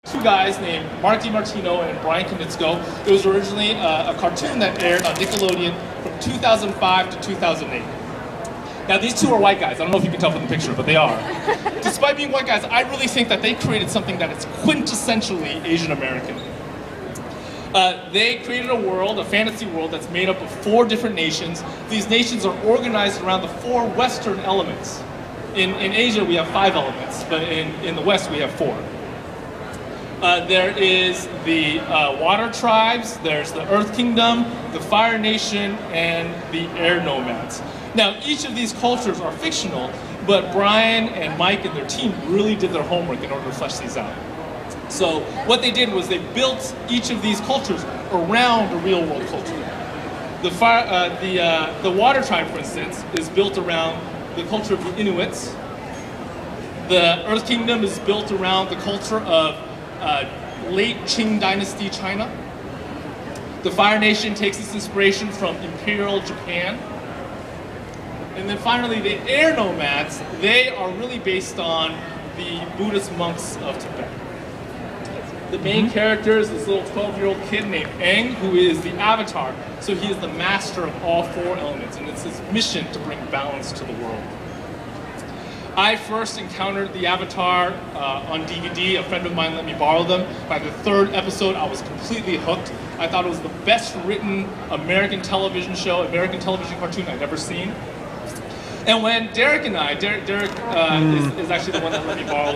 Two guys named Mark DiMartino and Brian Konietzko. It was originally a cartoon that aired on Nickelodeon from 2005 to 2008. Now these two are white guys. I don't know if you can tell from the picture, but they are. Despite being white guys, I really think that they created something that is quintessentially Asian American. They created a world, a fantasy world, that's made up of 4 different nations. These nations are organized around the 4 Western elements. In Asia, we have 5 elements, but in the West, we have 4. There is the water tribes, there's the Earth Kingdom, the Fire Nation, and the Air Nomads. Now, each of these cultures are fictional, but Brian and Mike and their team really did their homework in order to flesh these out. So what they did was they built each of these cultures around a real-world culture. The water tribe, for instance, is built around the culture of the Inuits. The Earth Kingdom is built around the culture of late Qing Dynasty China. The Fire Nation takes its inspiration from Imperial Japan. And then finally, the Air Nomads, they are really based on the Buddhist monks of Tibet. The main character is this little 12-year-old kid named Aang, who is the avatar. So he is the master of all 4 elements, and it's his mission to bring balance to the world. I first encountered the Avatar on DVD. A friend of mine let me borrow them. By the 3rd episode, I was completely hooked. I thought it was the best written American television show, American television cartoon I'd ever seen. And when Derek and I, Derek is actually the one that let me borrow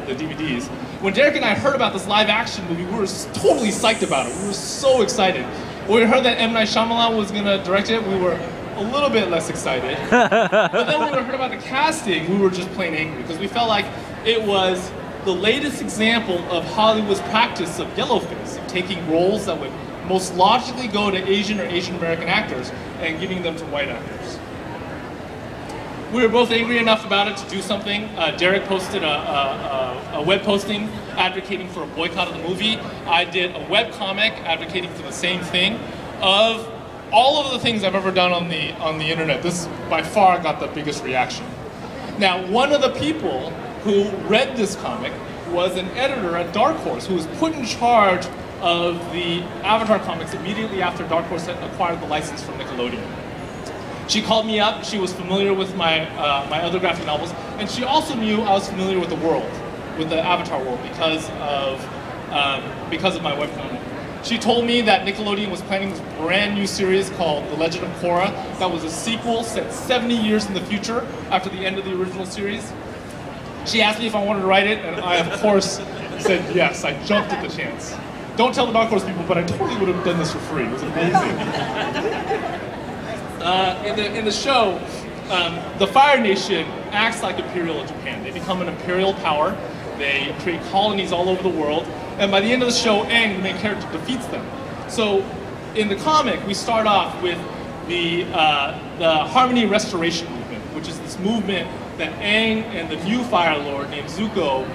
the DVDs. When Derek and I heard about this live action movie, we were totally psyched about it. We were so excited. When we heard that M. Night Shyamalan was going to direct it, we were a little bit less excited. But then when we heard about the casting, we were just plain angry because we felt like it was the latest example of Hollywood's practice of yellowface, of taking roles that would most logically go to Asian or Asian American actors and giving them to white actors. We were both angry enough about it to do something. Derek posted a web posting advocating for a boycott of the movie. I did a web comic advocating for the same thing. Of all of the things I've ever done on the internet, this by far got the biggest reaction. Now, one of the people who read this comic was an editor at Darkhorse who was put in charge of the Avatar comics immediately after Darkhorse had acquired the license from Nickelodeon. She called me up. She was familiar with my other graphic novels, and she also knew I was familiar with the world, with the Avatar world, because of my webcomic. She told me that Nickelodeon was planning this brand new series called The Legend of Korra that was a sequel set 70 years in the future after the end of the original series. She asked me if I wanted to write it, and I, of course, said yes. I jumped at the chance. Don't tell the Darkhorse people, but I totally would have done this for free. It was amazing. In the show, the Fire Nation acts like Imperial Japan. They become an imperial power. They create colonies all over the world. And by the end of the show, Aang, the main character, defeats them. So in the comic, we start off with the Harmony Restoration Movement, which is this movement that Aang and the new Fire Lord named Zuko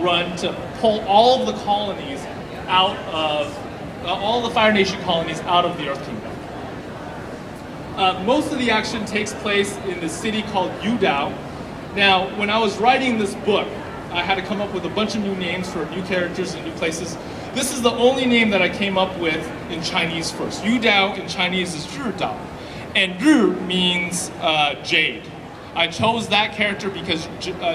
run to pull all of the colonies out of, all the Fire Nation colonies out of the Earth Kingdom. Most of the action takes place in the city called Yudao. Now, when I was writing this book, I had to come up with a bunch of new names for new characters and new places. This is the only name that I came up with in Chinese first. Yudao in Chinese is Zhidao, and Ru means jade. I chose that character because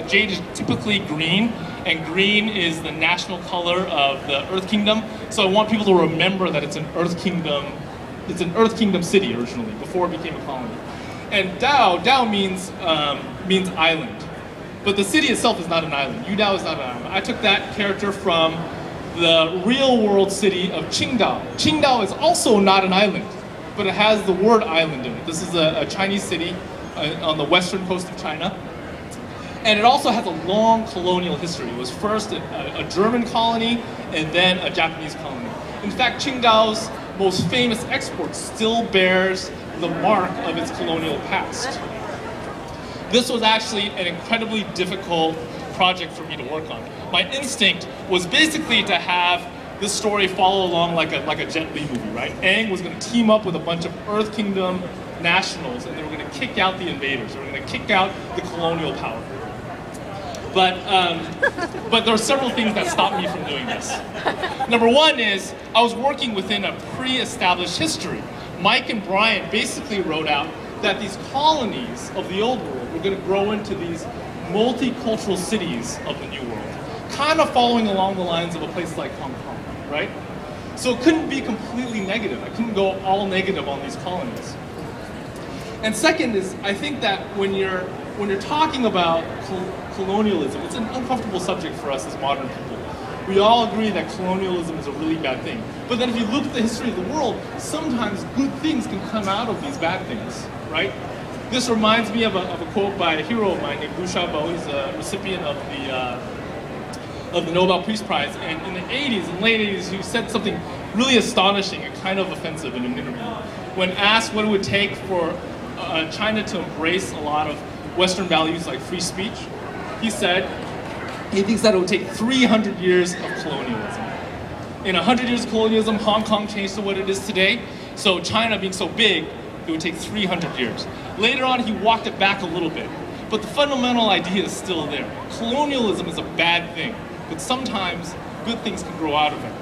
jade is typically green, and green is the national color of the Earth Kingdom. So I want people to remember that it's an Earth Kingdom. It's an Earth Kingdom city originally, before it became a colony. And Dao means island. But the city itself is not an island. Yudao is not an island. I took that character from the real world city of Qingdao. Qingdao is also not an island, but it has the word island in it. This is a Chinese city on the western coast of China. And it also has a long colonial history. It was first a German colony and then a Japanese colony. In fact, Qingdao's most famous export still bears the mark of its colonial past. This was actually an incredibly difficult project for me to work on. My instinct was basically to have this story follow along like a Jet Li movie, right? Aang was going to team up with a bunch of Earth Kingdom nationals, and they were going to kick out the invaders. They were going to kick out the colonial power. But there are several things that stopped me from doing this. Number one is I was working within a pre-established history. Mike and Brian basically wrote out that these colonies of the old world were going to grow into these multicultural cities of the new world, kind of following along the lines of a place like Hong Kong, right? So it couldn't be completely negative. I couldn't go all negative on these colonies. And second is, I think that when you're talking about colonialism, it's an uncomfortable subject for us as modern people. We all agree that colonialism is a really bad thing. But then if you look at the history of the world, sometimes good things can come out of these bad things, right? This reminds me of a quote by a hero of mine named Liu Xiaobo. He's a recipient of the Nobel Peace Prize. And in the 80s, in the late 80s, he said something really astonishing and kind of offensive in an interview. When asked what it would take for China to embrace a lot of Western values like free speech, he said he thinks that it would take 300 years of colonialism. In 100 years of colonialism, Hong Kong changed to what it is today. So China being so big, it would take 300 years. Later on, he walked it back a little bit. But the fundamental idea is still there. Colonialism is a bad thing, but sometimes good things can grow out of it.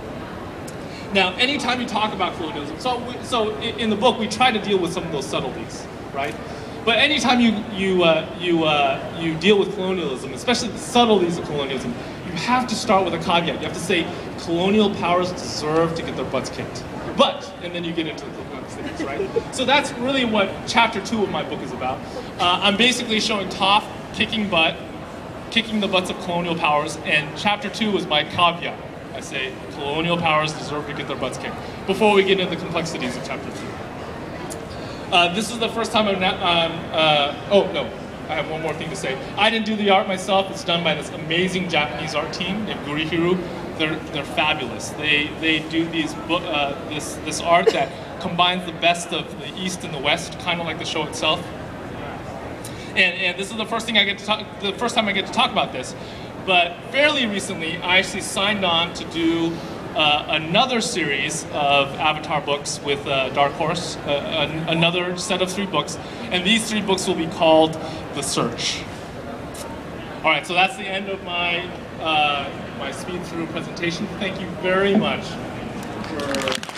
Now, anytime you talk about colonialism, so in the book, we try to deal with some of those subtleties, right? But anytime you deal with colonialism, especially the subtleties of colonialism, you have to start with a caveat. You have to say, colonial powers deserve to get their butts kicked. But, and then you get into the complexities, right? So that's really what chapter 2 of my book is about. I'm basically showing Toph kicking the butts of colonial powers, and chapter 2 is my caveat. I say, colonial powers deserve to get their butts kicked, before we get into the complexities of chapter 2. This is the first time oh no, I have one more thing to say. I didn't do the art myself. It's done by this amazing Japanese art team named Gurihiru. They're fabulous. They do this art that combines the best of the East and the West, kind of like the show itself. And this is the first time I get to talk about this. But fairly recently, I actually signed on to do another series of Avatar books with Darkhorse, another set of 3 books, and these 3 books will be called The Search. All right, so that's the end of my my speed through presentation. Thank you very much for